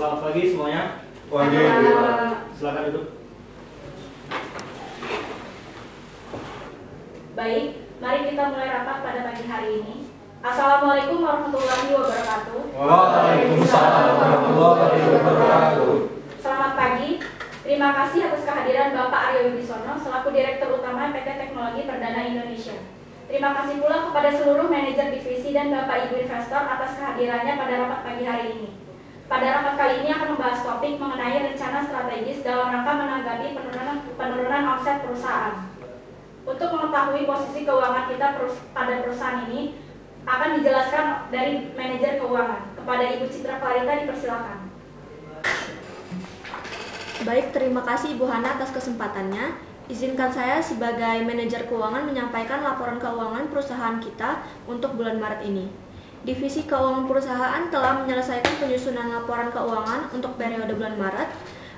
Selamat pagi semuanya. Pagi. Silakan duduk. Baik, mari kita mulai rapat pada pagi hari ini. Assalamualaikum warahmatullahi wabarakatuh. Waalaikumsalam warahmatullahi wabarakatuh. Selamat pagi. Terima kasih atas kehadiran Bapak Aryo Wibisono selaku Direktur Utama PT Teknologi Perdana Indonesia. Terima kasih pula kepada seluruh manajer divisi dan Bapak Ibu investor atas kehadirannya pada rapat pagi hari ini. Pada rapat kali ini akan membahas topik mengenai rencana strategis dalam rangka menanggapi penurunan omset perusahaan. Untuk mengetahui posisi keuangan kita pada perusahaan ini akan dijelaskan dari manajer keuangan. Kepada Ibu Citra Clarita dipersilakan. Baik, terima kasih Ibu Hana atas kesempatannya. Izinkan saya sebagai manajer keuangan menyampaikan laporan keuangan perusahaan kita untuk bulan Maret ini. Divisi keuangan perusahaan telah menyelesaikan penyusunan laporan keuangan untuk periode bulan Maret.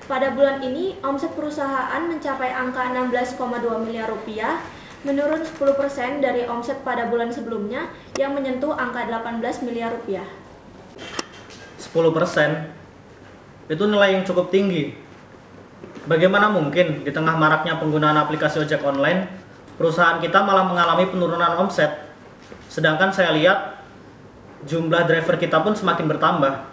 Pada bulan ini, omset perusahaan mencapai angka 16,2 miliar rupiah, menurun 10% dari omset pada bulan sebelumnya yang menyentuh angka 18 miliar rupiah. 10%? Itu nilai yang cukup tinggi. Bagaimana mungkin di tengah maraknya penggunaan aplikasi ojek online, perusahaan kita malah mengalami penurunan omset? Sedangkan saya lihat jumlah driver kita pun semakin bertambah.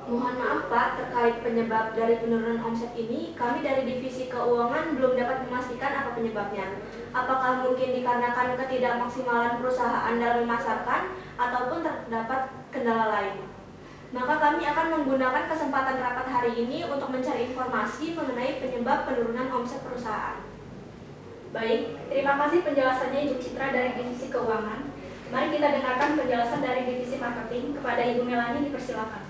Mohon maaf Pak, terkait penyebab dari penurunan omset ini, kami dari divisi keuangan belum dapat memastikan apa penyebabnya. Apakah mungkin dikarenakan ketidakmaksimalan perusahaan dalam memasarkan, ataupun terdapat kendala lain. Maka kami akan menggunakan kesempatan rapat hari ini untuk mencari informasi mengenai penyebab penurunan omset perusahaan. Baik, terima kasih penjelasannya Ibu Citra dari Divisi Keuangan. Mari kita dengarkan penjelasan dari Divisi Marketing. Kepada Ibu Melani dipersilakan.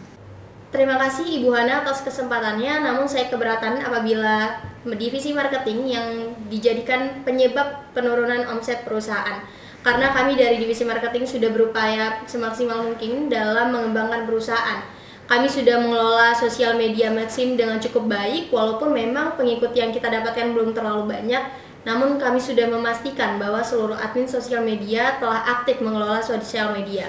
Terima kasih Ibu Hana atas kesempatannya, namun saya keberatan apabila divisi marketing yang dijadikan penyebab penurunan omset perusahaan. Karena kami dari divisi marketing sudah berupaya semaksimal mungkin dalam mengembangkan perusahaan. Kami sudah mengelola sosial media Maxim dengan cukup baik, walaupun memang pengikut yang kita dapatkan belum terlalu banyak, namun kami sudah memastikan bahwa seluruh admin sosial media telah aktif mengelola sosial media.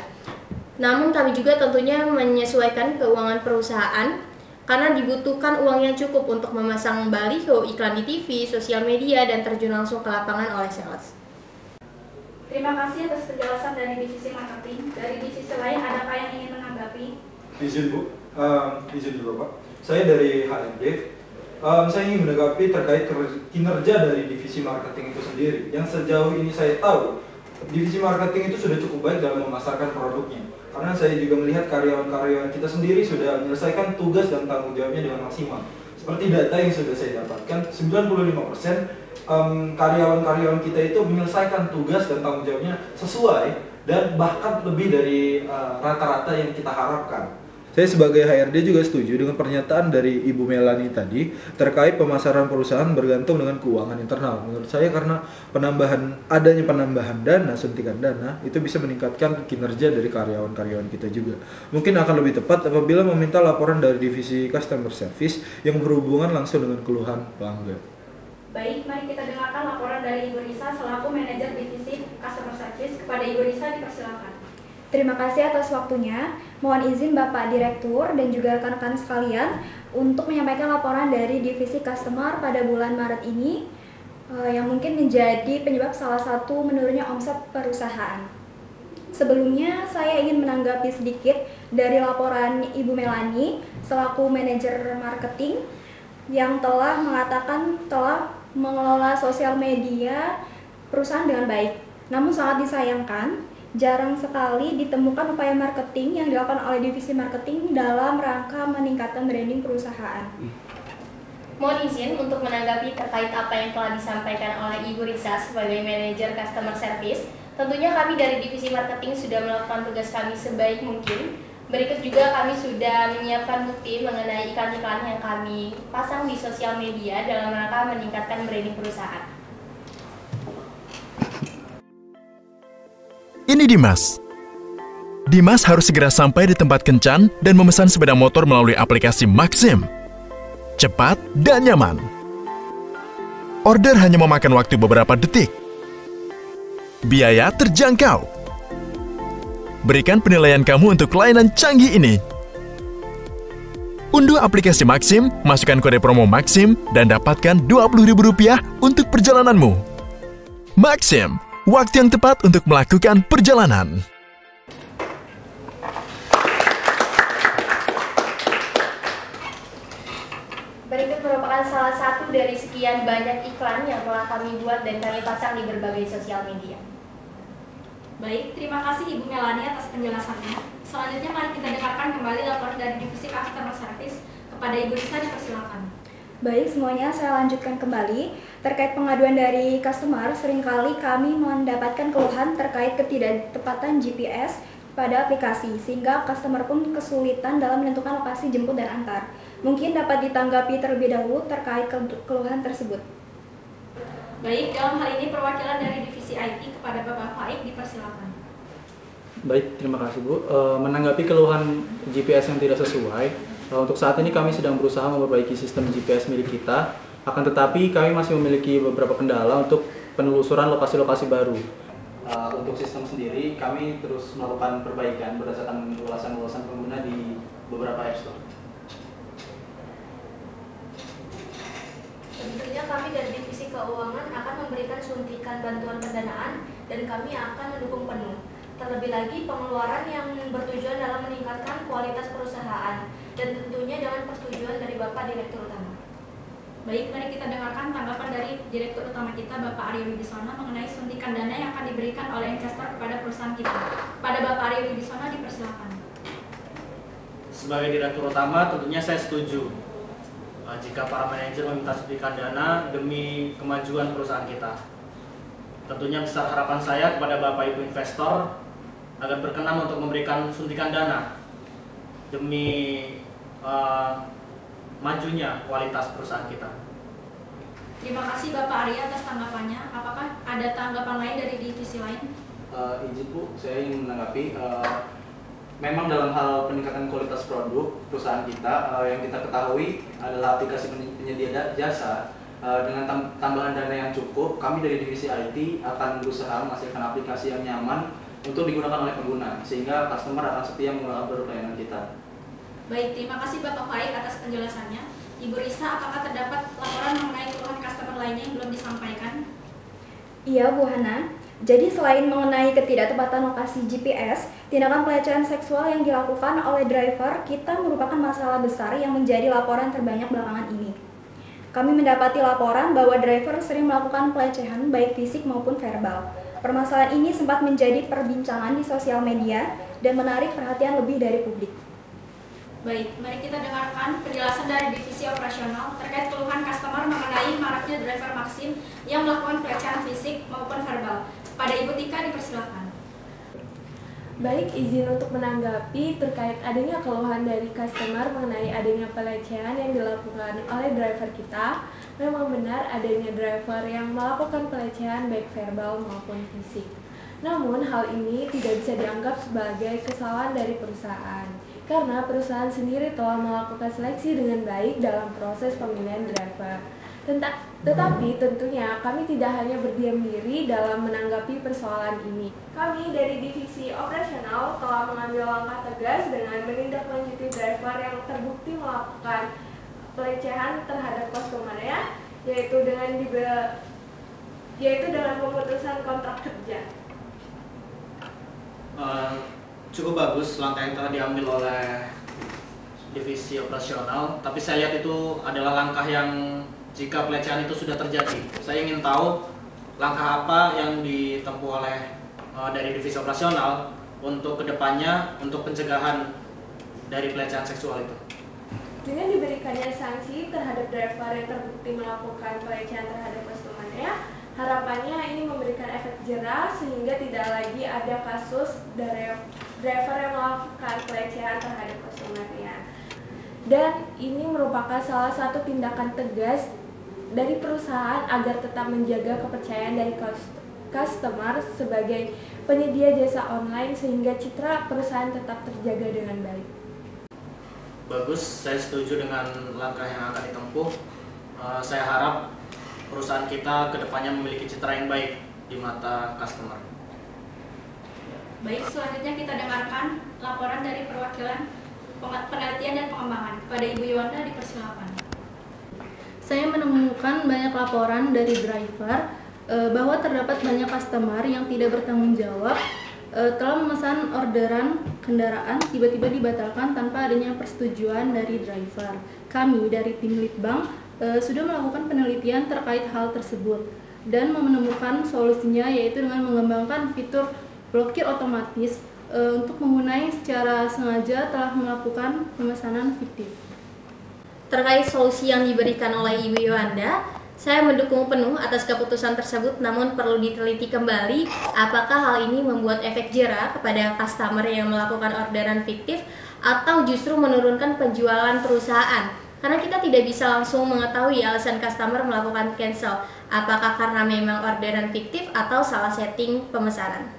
Namun kami juga tentunya menyesuaikan keuangan perusahaan karena dibutuhkan uang yang cukup untuk memasang baliho, iklan di TV, sosial media, dan terjun langsung ke lapangan oleh sales. Terima kasih atas penjelasan dari Divisi Marketing. Dari divisi lain, adakah yang ingin menanggapi? Izin Bu, izin dulu Pak. Saya dari HRD. Saya ingin menanggapi terkait kinerja dari divisi marketing itu sendiri. Yang sejauh ini saya tahu, divisi marketing itu sudah cukup baik dalam memasarkan produknya. Karena saya juga melihat karyawan-karyawan kita sendiri sudah menyelesaikan tugas dan tanggung jawabnya dengan maksimal. Seperti data yang sudah saya dapatkan, 95% karyawan-karyawan kita itu menyelesaikan tugas dan tanggung jawabnya sesuai dan bahkan lebih dari rata-rata yang kita harapkan. Saya sebagai HRD juga setuju dengan pernyataan dari Ibu Melani tadi terkait pemasaran perusahaan bergantung dengan keuangan internal. Menurut saya karena adanya penambahan dana, suntikan dana itu bisa meningkatkan kinerja dari karyawan-karyawan kita juga. Mungkin akan lebih tepat apabila meminta laporan dari divisi customer service yang berhubungan langsung dengan keluhan pelanggan. Baik, mari kita dengarkan laporan dari Ibu Risa selaku manajer divisi customer service. Kepada Ibu Risa dipersilakan. Terima kasih atas waktunya. Mohon izin Bapak Direktur dan juga rekan-rekan sekalian untuk menyampaikan laporan dari divisi customer pada bulan Maret ini yang mungkin menjadi penyebab salah satu menurunnya omset perusahaan. Sebelumnya saya ingin menanggapi sedikit dari laporan Ibu Melani selaku manajer marketing yang telah mengatakan telah mengelola sosial media perusahaan dengan baik. Namun sangat disayangkan, jarang sekali ditemukan upaya marketing yang dilakukan oleh divisi marketing dalam rangka meningkatkan branding perusahaan. Mohon izin untuk menanggapi terkait apa yang telah disampaikan oleh Ibu Risa sebagai manajer customer service. Tentunya kami dari divisi marketing sudah melakukan tugas kami sebaik mungkin. Berikut juga kami sudah menyiapkan bukti mengenai iklan-iklan yang kami pasang di sosial media dalam rangka meningkatkan branding perusahaan. Ini Dimas. Dimas harus segera sampai di tempat kencan dan memesan sepeda motor melalui aplikasi Maxim. Cepat dan nyaman. Order hanya memakan waktu beberapa detik. Biaya terjangkau. Berikan penilaian kamu untuk layanan canggih ini. Unduh aplikasi Maxim, masukkan kode promo Maxim, dan dapatkan Rp20.000 untuk perjalananmu. Maxim, waktu yang tepat untuk melakukan perjalanan. Berikut merupakan salah satu dari sekian banyak iklan yang telah kami buat dan kami pasang di berbagai sosial media. Baik, terima kasih Ibu Melani atas penjelasannya. Selanjutnya mari kita dengarkan kembali laporan dari Divisi Customer Service. Kepada Ibu Risa dipersilakan. Baik, semuanya saya lanjutkan kembali. Terkait pengaduan dari customer, seringkali kami mendapatkan keluhan terkait ketidaktepatan GPS pada aplikasi, sehingga customer pun kesulitan dalam menentukan lokasi jemput dan antar. Mungkin dapat ditanggapi terlebih dahulu terkait keluhan tersebut. Baik, dalam hal ini perwakilan dari Divisi IT kepada Bapak Faik dipersilakan. Baik, terima kasih Bu. Menanggapi keluhan GPS yang tidak sesuai, untuk saat ini kami sedang berusaha memperbaiki sistem GPS milik kita. Akan tetapi kami masih memiliki beberapa kendala untuk penelusuran lokasi-lokasi baru. Untuk sistem sendiri, kami terus melakukan perbaikan berdasarkan ulasan-ulasan pengguna di beberapa App Store. Tentunya kami dari Divisi Keuangan akan memberikan suntikan bantuan pendanaan dan kami akan mendukung penuh. Terlebih lagi pengeluaran yang bertujuan dalam meningkatkan kualitas perusahaan dan tentunya dengan persetujuan dari Bapak Direktur Utama. Baik, mari kita dengarkan tanggapan dari Direktur Utama kita Bapak Aryo Wibisono mengenai suntikan dana yang akan diberikan oleh investor kepada perusahaan kita. Pada Bapak Aryo Wibisono dipersilakan. Sebagai Direktur Utama tentunya saya setuju jika para manajer meminta suntikan dana demi kemajuan perusahaan kita. Tentunya besar harapan saya kepada Bapak Ibu investor agar berkenan untuk memberikan suntikan dana demi majunya kualitas perusahaan kita. Terima kasih Bapak Arya atas tanggapannya. Apakah ada tanggapan lain dari divisi lain? Izin Bu, saya ingin menanggapi. Memang dalam hal peningkatan kualitas produk perusahaan kita, yang kita ketahui adalah aplikasi penyedia jasa. Dengan tambahan dana yang cukup, kami dari Divisi IT akan berusaha menghasilkan aplikasi yang nyaman untuk digunakan oleh pengguna, sehingga customer akan setia menggunakan produk layanan kita. Baik, terima kasih Bapak Faik atas penjelasannya. Ibu Risa, apakah terdapat laporan mengenai keluhan customer lainnya yang belum disampaikan? Iya, Bu Hana. Jadi selain mengenai ketidaktepatan lokasi GPS, tindakan pelecehan seksual yang dilakukan oleh driver kita merupakan masalah besar yang menjadi laporan terbanyak belakangan ini. Kami mendapati laporan bahwa driver sering melakukan pelecehan baik fisik maupun verbal. Permasalahan ini sempat menjadi perbincangan di sosial media dan menarik perhatian lebih dari publik. Baik, mari kita dengarkan penjelasan dari divisi operasional terkait keluhan customer mengenai maraknya driver Maxim yang melakukan pelecehan fisik maupun verbal. Pada Ibu Tika dipersilakan. Baik, izin untuk menanggapi terkait adanya keluhan dari customer mengenai adanya pelecehan yang dilakukan oleh driver kita. Memang benar adanya driver yang melakukan pelecehan baik verbal maupun fisik. Namun hal ini tidak bisa dianggap sebagai kesalahan dari perusahaan, karena perusahaan sendiri telah melakukan seleksi dengan baik dalam proses pemilihan driver. Tetapi tentunya kami tidak hanya berdiam diri dalam menanggapi persoalan ini. Kami dari divisi operasional telah mengambil langkah tegas dengan menindaklanjuti driver yang terbukti melakukan pelecehan terhadap customer-nya, yaitu dengan pemutusan kontrak kerja. Cukup bagus langkah yang telah diambil oleh divisi operasional, tapi saya lihat itu adalah langkah yang jika pelecehan itu sudah terjadi. Saya ingin tahu langkah apa yang ditempuh oleh dari divisi operasional untuk kedepannya untuk pencegahan dari pelecehan seksual itu. Dengan diberikannya sanksi terhadap driver yang terbukti melakukan pelecehan terhadap customer-nya, harapannya ini memberikan efek jerah sehingga tidak lagi ada kasus driver yang melakukan pelecehan terhadap customer-nya. Dan ini merupakan salah satu tindakan tegas dari perusahaan agar tetap menjaga kepercayaan dari customer sebagai penyedia jasa online sehingga citra perusahaan tetap terjaga dengan baik. Bagus, saya setuju dengan langkah yang akan ditempuh. Saya harap perusahaan kita kedepannya memiliki citra yang baik di mata customer. Baik, selanjutnya kita dengarkan laporan dari perwakilan penelitian dan pengembangan. Kepada Ibu Yuwanda dipersilakan. Saya menemukan banyak laporan dari driver bahwa terdapat banyak customer yang tidak bertanggung jawab telah memesan orderan kendaraan tiba-tiba dibatalkan tanpa adanya persetujuan dari driver. Kami dari tim Litbang sudah melakukan penelitian terkait hal tersebut dan menemukan solusinya, yaitu dengan mengembangkan fitur blokir otomatis untuk pengguna yang secara sengaja telah melakukan pemesanan fiktif. Terkait solusi yang diberikan oleh Ibu Yuwanda, saya mendukung penuh atas keputusan tersebut, namun perlu diteliti kembali apakah hal ini membuat efek jera kepada customer yang melakukan orderan fiktif atau justru menurunkan penjualan perusahaan. Karena kita tidak bisa langsung mengetahui alasan customer melakukan cancel, apakah karena memang orderan fiktif atau salah setting pemesanan.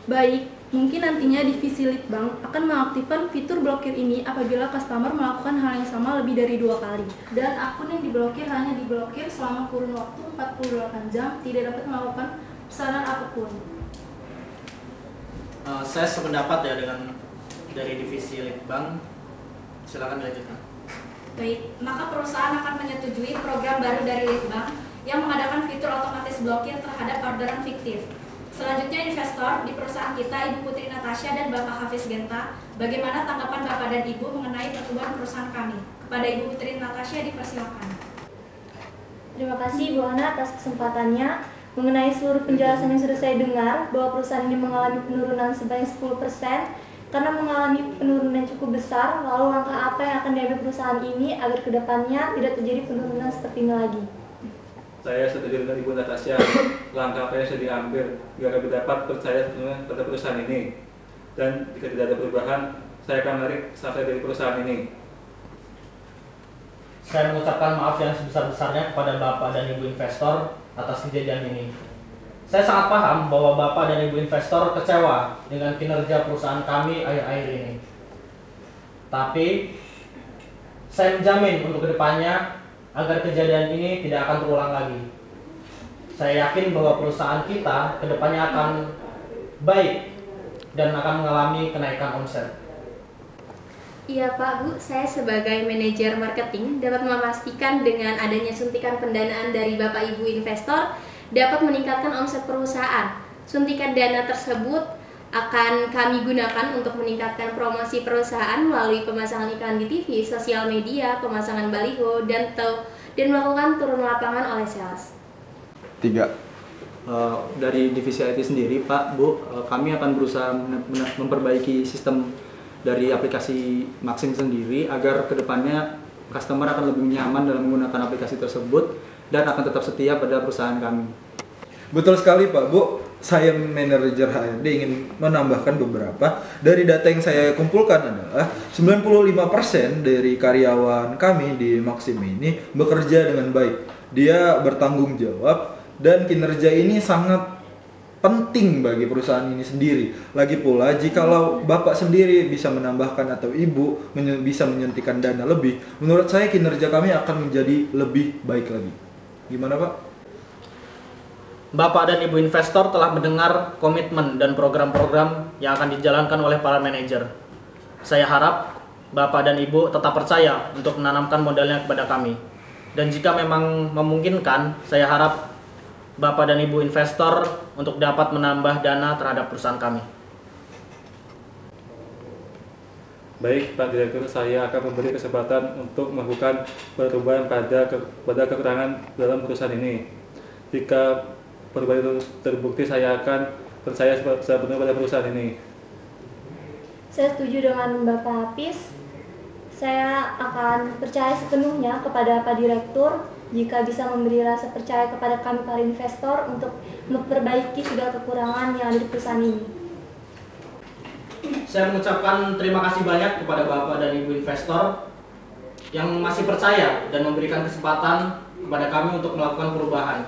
Baik, mungkin nantinya divisi Litbang akan mengaktifkan fitur blokir ini apabila customer melakukan hal yang sama lebih dari 2 kali. Dan akun yang diblokir hanya diblokir selama kurun waktu 48 jam, tidak dapat melakukan pesanan apapun. Saya sependapat ya dengan dari divisi Litbang. Silakan dilanjutkan. Baik, maka perusahaan akan menyetujui program baru dari Litbang yang mengadakan fitur otomatis blokir terhadap orderan fiktif. Selanjutnya investor di perusahaan kita, Ibu Putri Natasha dan Bapak Hafiz Genta, bagaimana tanggapan Bapak dan Ibu mengenai pertumbuhan perusahaan kami? Kepada Ibu Putri Natasha dipersilakan. Terima kasih Bu Hana atas kesempatannya. Mengenai seluruh penjelasan yang sudah saya dengar, bahwa perusahaan ini mengalami penurunan sebanyak 10%, karena mengalami penurunan cukup besar, lalu langkah apa yang akan diambil perusahaan ini agar kedepannya tidak terjadi penurunan seperti ini lagi? Saya setuju dengan Ibu Natasha. Langkah apa yang sudah diambil agar kami dapat percaya pada perusahaan ini. Dan jika tidak ada perubahan, saya akan menarik saham dari perusahaan ini. Saya mengucapkan maaf yang sebesar-besarnya kepada Bapak dan Ibu investor atas kejadian ini. Saya sangat paham bahwa Bapak dan Ibu investor kecewa dengan kinerja perusahaan kami akhir-akhir ini. Tapi, saya menjamin untuk kedepannya agar kejadian ini tidak akan terulang lagi. Saya yakin bahwa perusahaan kita kedepannya akan baik dan akan mengalami kenaikan omset. Iya Pak Bu, saya sebagai manajer marketing dapat memastikan dengan adanya suntikan pendanaan dari Bapak Ibu investor dapat meningkatkan omset perusahaan. Suntikan dana tersebut akan kami gunakan untuk meningkatkan promosi perusahaan melalui pemasangan iklan di TV, sosial media, pemasangan baliho, dan melakukan turun lapangan oleh sales. 3. Dari divisi IT sendiri, Pak, Bu, kami akan berusaha memperbaiki sistem dari aplikasi Maxim sendiri agar kedepannya customer akan lebih nyaman dalam menggunakan aplikasi tersebut dan akan tetap setia pada perusahaan kami. Betul sekali Pak, Bu. Saya manajer HRD ingin menambahkan beberapa. Dari data yang saya kumpulkan adalah 95% dari karyawan kami di Maxim ini bekerja dengan baik. Dia bertanggung jawab dan kinerja ini sangat penting bagi perusahaan ini sendiri. Lagi pula, jikalau Bapak sendiri bisa menambahkan atau Ibu bisa menyuntikkan dana lebih, menurut saya kinerja kami akan menjadi lebih baik lagi. Gimana Pak? Bapak dan Ibu investor telah mendengar komitmen dan program-program yang akan dijalankan oleh para manajer. Saya harap Bapak dan Ibu tetap percaya untuk menanamkan modalnya kepada kami. Dan jika memang memungkinkan, saya harap Bapak dan Ibu investor untuk dapat menambah dana terhadap perusahaan kami. Baik Pak Direktur, saya akan memberi kesempatan untuk melakukan perubahan pada kekurangan dalam perusahaan ini. Jika perubahan itu terbukti, saya akan percaya sepenuhnya pada perusahaan ini. Saya setuju dengan Bapak Hafiz. Saya akan percaya sepenuhnya kepada Pak Direktur jika bisa memberi rasa percaya kepada kami para investor untuk memperbaiki segala kekurangan yang ada di perusahaan ini. Saya mengucapkan terima kasih banyak kepada Bapak dan Ibu investor yang masih percaya dan memberikan kesempatan kepada kami untuk melakukan perubahan.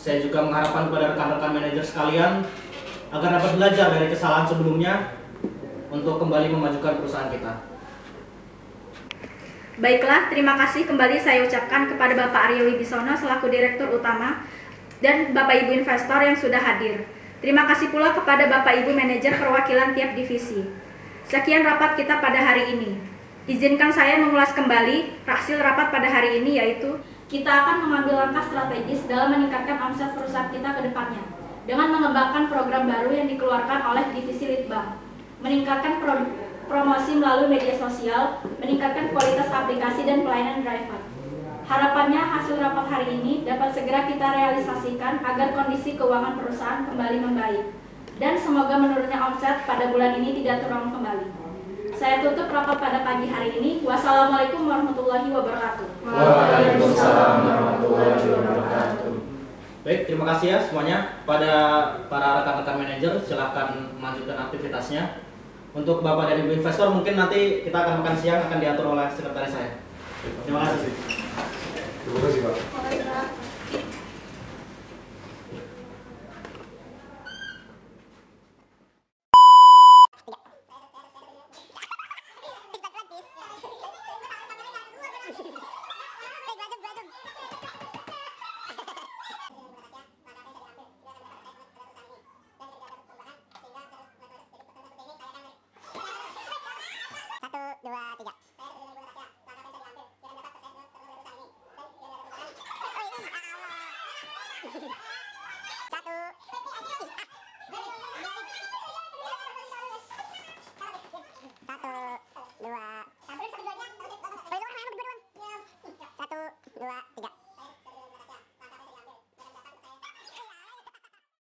Saya juga mengharapkan kepada rekan-rekan manajer sekalian agar dapat belajar dari kesalahan sebelumnya untuk kembali memajukan perusahaan kita. Baiklah, terima kasih kembali saya ucapkan kepada Bapak Aryo Wibisono selaku Direktur Utama dan Bapak Ibu investor yang sudah hadir. Terima kasih pula kepada Bapak Ibu Manajer perwakilan tiap divisi. Sekian rapat kita pada hari ini. Izinkan saya mengulas kembali hasil rapat pada hari ini, yaitu kita akan mengambil langkah strategis dalam meningkatkan omset perusahaan kita ke depannya dengan mengembangkan program baru yang dikeluarkan oleh divisi Litbang, meningkatkan promosi melalui media sosial, meningkatkan kualitas aplikasi dan pelayanan driver. Harapannya hasil rapat hari ini dapat segera kita realisasikan agar kondisi keuangan perusahaan kembali membaik dan semoga menurunnya omset pada bulan ini tidak terulang kembali. Saya tutup rapat pada pagi hari ini. Wassalamualaikum warahmatullahi wabarakatuh. Waalaikumsalam warahmatullahi wabarakatuh. Baik, terima kasih ya semuanya. Pada para rekan-rekan manajer, silahkan melanjutkan aktivitasnya. Untuk Bapak dan Ibu investor, mungkin nanti kita akan makan siang, akan diatur oleh sekretaris saya. Terima kasih. Terima kasih, Pak. Satu, dua, tiga.